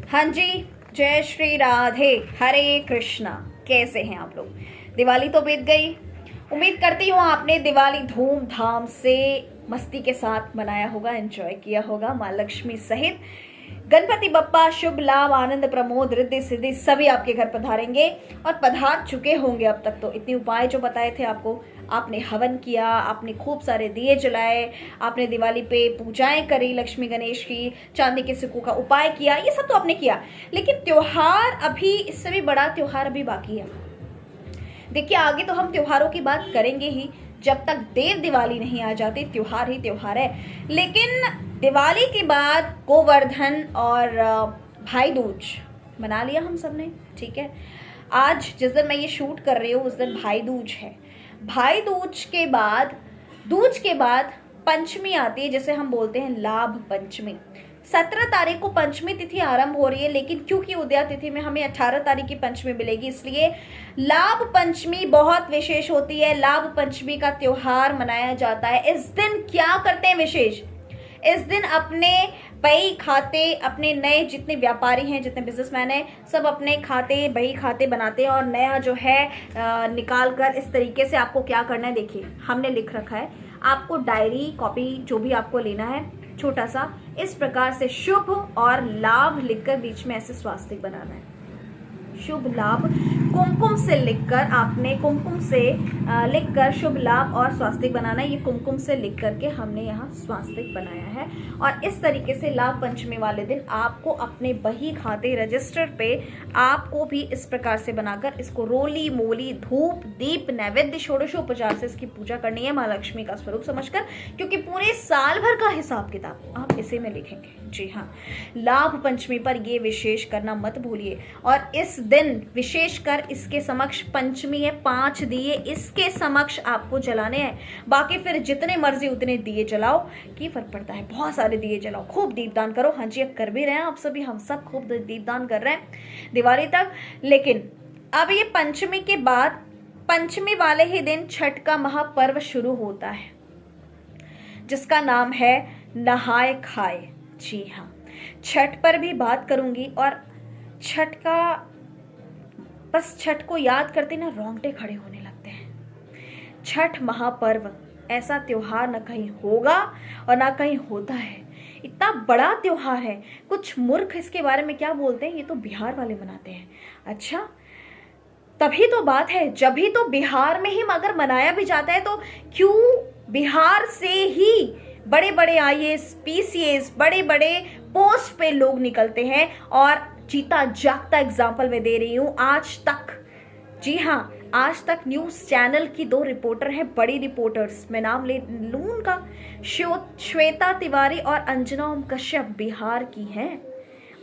हाँ जी, जय श्री राधे, हरे कृष्णा। कैसे हैं आप लोग? दिवाली तो बीत गई। उम्मीद करती हूँ आपने दिवाली धूमधाम से मस्ती के साथ मनाया होगा, एंजॉय किया होगा। माँ लक्ष्मी सहित गणपति बप्पा शुभ लाभ आनंद प्रमोद रिद्धि सिद्धि सभी आपके घर पधारेंगे और पधार चुके होंगे। अब तक तो इतने उपाय जो बताए थे आपको, आपने हवन किया, आपने खूब सारे दिए जलाए, आपने दिवाली पे पूजाएं करी लक्ष्मी गणेश की, चांदी के सिक्कों का उपाय किया, ये सब तो आपने किया। लेकिन त्योहार अभी, इससे भी बड़ा त्योहार अभी बाकी है। देखिए, आगे तो हम त्योहारों की बात करेंगे ही, जब तक देव दिवाली नहीं आ जाती त्योहार ही त्योहार है। लेकिन दिवाली के बाद गोवर्धन और भाई दूज मना लिया हम सब ने, ठीक है। आज जिस दिन मैं ये शूट कर रही हूँ उस दिन भाई दूज है। भाई दूज के बाद पंचमी आती है, जिसे हम बोलते हैं लाभ पंचमी। 17 तारीख को पंचमी तिथि आरंभ हो रही है, लेकिन क्योंकि उदया तिथि में हमें 18 तारीख की पंचमी मिलेगी, इसलिए लाभ पंचमी बहुत विशेष होती है। लाभ पंचमी का त्योहार मनाया जाता है। इस दिन क्या करते हैं विशेष? इस दिन अपने बही खाते, अपने नए जितने व्यापारी हैं, जितने बिजनेसमैन हैं, सब अपने खाते, बही खाते बनाते हैं और नया जो है निकाल कर इस तरीके से आपको क्या करना है, देखिए हमने लिख रखा है। आपको डायरी, कॉपी जो भी आपको लेना है, छोटा सा इस प्रकार से शुभ और लाभ लिखकर बीच में ऐसे स्वास्तिक बनाना है। शुभ लाभ कुमकुम से लिखकर, आपने कुमकुम से लिखकर शुभ लाभ और स्वास्तिक बनाना है। ये कुमकुम से लिख करके हमने यहाँ स्वास्तिक बनाया है। और इस तरीके से लाभ पंचमी वाले दिन आपको अपने बही खाते रजिस्टर पे आपको भी इस प्रकार से बनाकर इसको रोली मोली धूप दीप नैवेद्य षोडशोपचार से इसकी पूजा करनी है माँ लक्ष्मी का स्वरूप समझकर, क्योंकि पूरे साल भर का हिसाब किताब आप इसी में लिखेंगे। जी हाँ, लाभ पंचमी पर ये विशेष करना मत भूलिए। और इस दिन विशेषकर इसके समक्ष पंचमी है, 5 दिए इसके समक्ष आपको जलाने हैं। बाकी फिर जितने मर्जी उतने दिए जलाओ, की फर्क पड़ता है। बहुत सारे दिए जलाओ, खूब दीपदान करो। हाँ जी, अब कर भी रहे हैं आप सभी, हम सब खूब दीपदान कर रहे हैं दिवाली तक। लेकिन अब ये पंचमी के बाद, पंचमी वाले ही दिन छठ का महापर्व शुरू होता है, जिसका नाम है नहाय खाए। जी हाँ, छठ पर भी बात करूंगी। और छठ का, बस छठ को याद करते ना रोंगटे खड़े होने लगते हैं। छठ महापर्व ऐसा त्योहार ना कहीं होगा और ना कहीं होता है। इतना बड़ा त्योहार है, कुछ मूर्ख इसके बारे में क्या बोलते हैं, ये तो बिहार वाले मनाते हैं। अच्छा, तभी तो बात है, जब भी तो बिहार में ही अगर मनाया भी जाता है तो क्यों बिहार से ही बड़े बड़े आईएएस पीसीएस बड़े बड़े पोस्ट पे लोग निकलते हैं। और जीता जागता एग्जाम्पल मैं दे रही हूं आज तक। जी हाँ, आज तक न्यूज चैनल की 2 रिपोर्टर हैं, बड़ी रिपोर्टर्स, मैं नाम ले लूं उनका, श्वेता तिवारी और अंजना ओम कश्यप, बिहार की हैं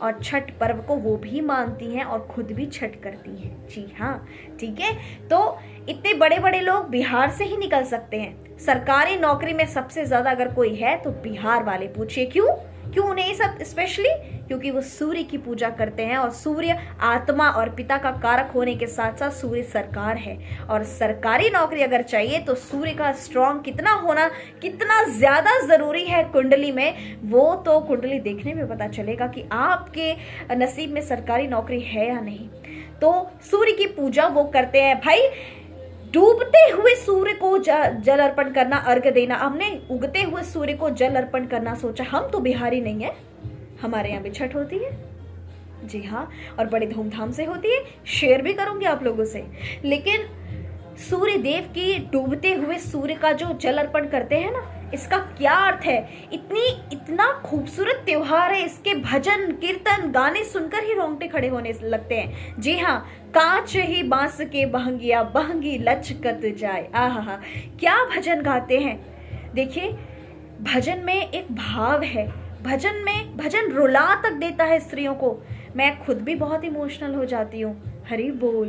और छठ पर्व को वो भी मानती हैं और खुद भी छठ करती हैं। जी हाँ, ठीक है। तो इतने बड़े बड़े लोग बिहार से ही निकल सकते हैं। सरकारी नौकरी में सबसे ज्यादा अगर कोई है तो बिहार वाले। पूछिए क्यों? क्यों उन्हें ये सब स्पेशली? क्योंकि वो सूर्य की पूजा करते हैं और सूर्य आत्मा और पिता का कारक होने के साथ साथ सूर्य सरकार है। और सरकारी नौकरी अगर चाहिए तो सूर्य का स्ट्रॉन्ग कितना होना, कितना ज्यादा जरूरी है कुंडली में, वो तो कुंडली देखने में पता चलेगा कि आपके नसीब में सरकारी नौकरी है या नहीं। तो सूर्य की पूजा वो करते हैं भाई। डूबते हुए सूर्य को जल अर्पण करना, अर्घ देना। हमने उगते हुए सूर्य को जल अर्पण करना सोचा। हम तो बिहारी नहीं है, हमारे यहाँ भी छठ होती है। जी हाँ, और बड़े धूमधाम से होती है, शेयर भी करूंगी आप लोगों से। लेकिन सूर्य देव की डूबते हुए सूर्य का जो जल अर्पण करते हैं ना, इसका क्या अर्थ है? इतना खूबसूरत त्योहार है, इसके भजन कीर्तन गाने सुनकर ही रोंगटे खड़े होने लगते हैं। जी हाँ, कांच ही बांस के बहंगिया बहंगी लचकत जाए। आहा, क्या भजन गाते हैं। देखिए, भजन में एक भाव है, भजन रुला तक देता है स्त्रियों को। मैं खुद भी बहुत इमोशनल हो जाती हूँ। हरि बोल।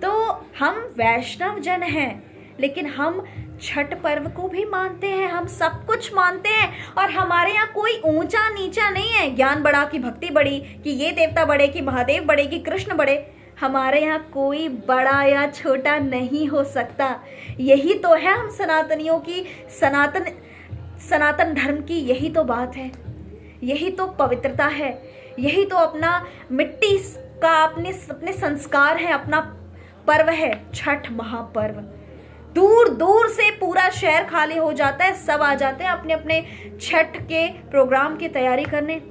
तो हम वैष्णव जन हैं, लेकिन हम छठ पर्व को भी मानते हैं, हम सब कुछ मानते हैं। और हमारे यहाँ कोई ऊंचा नीचा नहीं है, ज्ञान बड़ा कि भक्ति बड़ी, कि ये देवता बड़े कि महादेव बड़े कि कृष्ण बड़े। हमारे यहाँ कोई बड़ा या छोटा नहीं हो सकता। यही तो है हम सनातनियों की, सनातन धर्म की यही तो बात है, यही तो पवित्रता है, यही तो अपना मिट्टी का अपने अपने संस्कार है, अपना पर्व है छठ महापर्व। दूर दूर से पूरा शहर खाली हो जाता है, सब आ जाते हैं अपने अपने छठ के प्रोग्राम की तैयारी करने।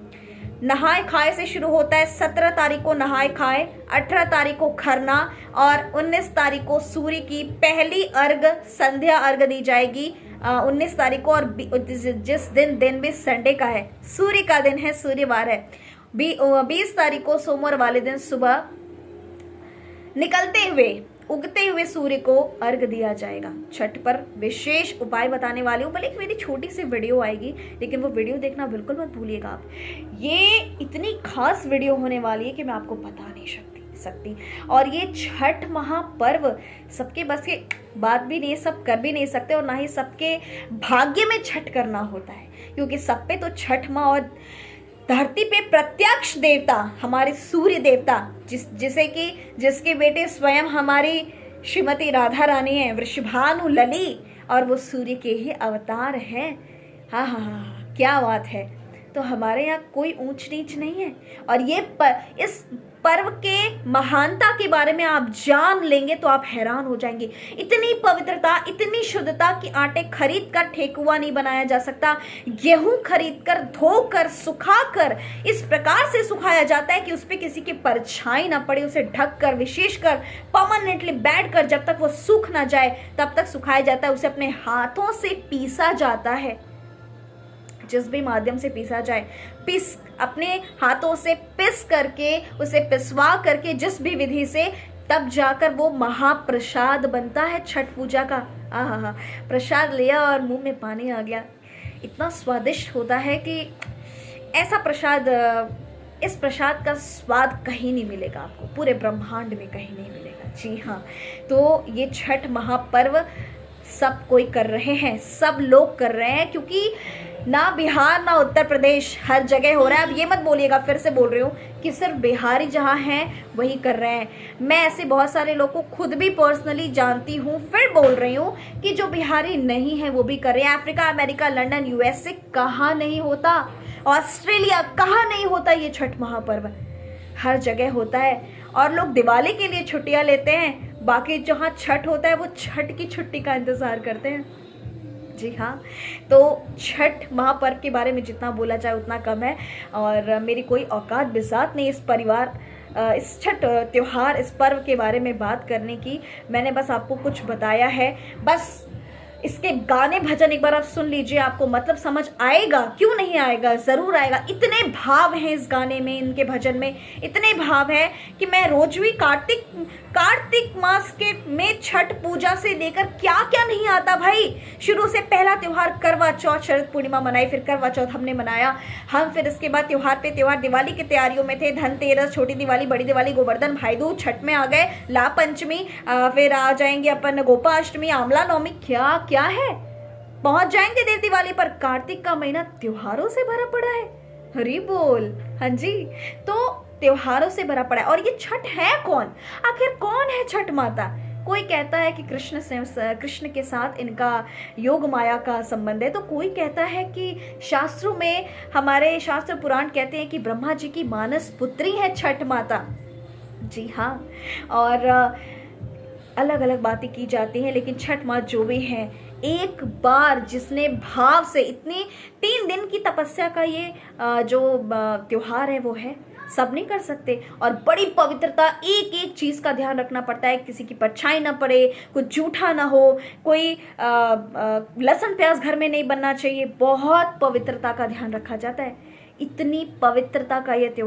नहाए खाए से शुरू होता है। 17 तारीख को नहाए खाए, 18 तारीख को खरना और 19 तारीख को सूर्य की पहली अर्घ संध्या अर्घ दी जाएगी 19 तारीख को। और जिस दिन भी संडे का है, सूर्य का दिन है, सूर्यवार है। 20 तारीख को सोमवार वाले दिन सुबह निकलते हुए उगते हुए सूर्य को अर्घ दिया जाएगा। छठ पर विशेष उपाय बताने वाली हूँ, भले एक मेरी छोटी सी वीडियो आएगी, लेकिन वो वीडियो देखना बिल्कुल मत भूलिएगा आप। ये इतनी खास वीडियो होने वाली है कि मैं आपको बता नहीं सकती। और ये छठ महापर्व सबके बस की बात भी नहीं है, सब कर भी नहीं सकते, और ना ही सबके भाग्य में छठ करना होता है, क्योंकि सब पे तो छठ माँ और धरती पे प्रत्यक्ष देवता हमारे सूर्य देवता जिसके बेटे स्वयं हमारी श्रीमती राधा रानी है, वृषभानु लली, और वो सूर्य के ही अवतार हैं। हाँ हाँ हाँ, क्या बात है। तो हमारे यहाँ कोई ऊंच नीच नहीं है। और इस पर्व के महानता के बारे में आप जान लेंगे तो आप हैरान हो जाएंगे। इतनी पवित्रता, इतनी शुद्धता कि आटे खरीद कर ठेकुआ नहीं बनाया जा सकता। गेहूं खरीद कर धोकर सुखाकर इस प्रकार से सुखाया जाता है कि उस पर किसी की परछाई ना पड़े। उसे ढक कर, विशेषकर परमानेंटली बैठ कर, जब तक वो सूख ना जाए तब तक सुखाया जाता है। उसे अपने हाथों से पीसा जाता है, जिस भी माध्यम से पीसा जाए, अपने हाथों से पिस करके, उसे पिसवा करके, जिस भी विधि से, तब जाकर वो महाप्रसाद बनता है छठ पूजा का। आहा, प्रसाद लिया और मुंह में पानी आ गया। इतना स्वादिष्ट होता है कि ऐसा प्रसाद, इस प्रसाद का स्वाद कहीं नहीं मिलेगा आपको, पूरे ब्रह्मांड में कहीं नहीं मिलेगा। जी हाँ, तो ये छठ महापर्व सब कोई कर रहे हैं, सब लोग कर रहे हैं, क्योंकि ना बिहार ना उत्तर प्रदेश, हर जगह हो रहा है। अब ये मत बोलिएगा, फिर से बोल रही हूँ, कि सिर्फ बिहारी जहाँ हैं वही कर रहे हैं। मैं ऐसे बहुत सारे लोगों को खुद भी पर्सनली जानती हूँ, फिर बोल रही हूँ कि जो बिहारी नहीं है वो भी कर रहे हैं। अफ्रीका, अमेरिका, लंदन, यूएसए, कहाँ नहीं होता, ऑस्ट्रेलिया, कहाँ नहीं होता ये छठ महापर्व, हर जगह होता है। और लोग दिवाली के लिए छुट्टियाँ लेते हैं, बाकी जहाँ छठ होता है वो छठ की छुट्टी का इंतज़ार करते हैं। जी हाँ, तो छठ महापर्व के बारे में जितना बोला जाए उतना कम है। और मेरी कोई औकात बिसात नहीं इस छठ त्योहार, इस पर्व के बारे में बात करने की। मैंने बस आपको कुछ बताया है। बस इसके गाने भजन एक बार आप सुन लीजिए, आपको मतलब समझ आएगा। क्यों नहीं आएगा, ज़रूर आएगा। इतने भाव हैं इस गाने में, इनके भजन में इतने भाव हैं कि मैं रोज भी कार्तिक मास के में छठ पूजा से लेकर क्या क्या नहीं आता भाई। शुरू से पहला त्योहार करवा चौथ, शरद पूर्णिमा मनाई, फिर करवा चौथ हमने मनाया हम, फिर इसके बाद त्योहार पे त्योहार, दिवाली की तैयारियों में थे, धनतेरस, छोटी दिवाली, बड़ी दिवाली, गोवर्धन, भाई दूज, छठ में आ गए लाभ पंचमी, फिर आ जाएंगे अपन गोपाष्टमी, आंवला नवमी, क्या है, पहुंच जाएंगे देव दिवाली पर। कार्तिक का महीना त्योहारों से भरा पड़ा है, हरि बोल। हाँ जी, तो त्योहारों से भरा पड़ा है। और ये छठ है कौन, आखिर कौन है छठ माता? कोई कहता है कि कृष्ण के साथ इनका योग माया का संबंध है, तो कोई कहता है कि शास्त्रों में, हमारे शास्त्र पुराण कहते हैं कि ब्रह्मा जी की मानस पुत्री है छठ माता। जी हाँ, और अलग अलग बातें की जाती हैं, लेकिन छठ माँ जो भी है, एक बार जिसने भाव से, इतनी 3 दिन की तपस्या का ये जो त्योहार है वो है, सब नहीं कर सकते। और बड़ी पवित्रता, एक एक चीज़ का ध्यान रखना पड़ता है, किसी की परछाई ना पड़े, कुछ जूठा ना हो, कोई लहसुन प्याज घर में नहीं बनना चाहिए, बहुत पवित्रता का ध्यान रखा जाता है। इतनी पवित्रता का ये त्योहार